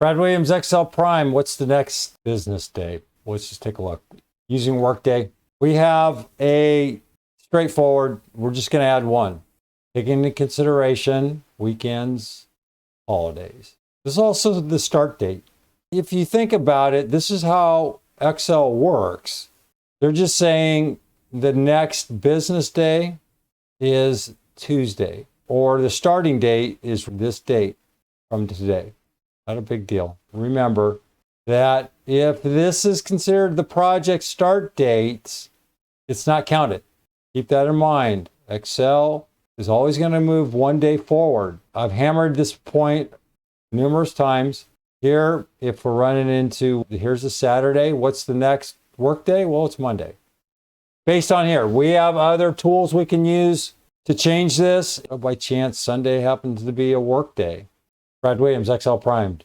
Brad Williams, Excel Prime. What's the next business day? Let's just take a look. Using Workday, we have a straightforward, we're just going to add one. Taking into consideration weekends, holidays. This is also the start date. If you think about it, this is how Excel works. They're just saying the next business day is Tuesday, or the starting date is this date from today. Not a big deal. Remember that if this is considered the project start date, it's not counted. Keep that in mind. Excel is always going to move one day forward. I've hammered this point numerous times. Here, if we're running into, here's a Saturday, what's the next workday? Well, it's Monday. Based on here, we have other tools we can use to change this. By chance, Sunday happens to be a work day. Brad Williams, Excel Primed.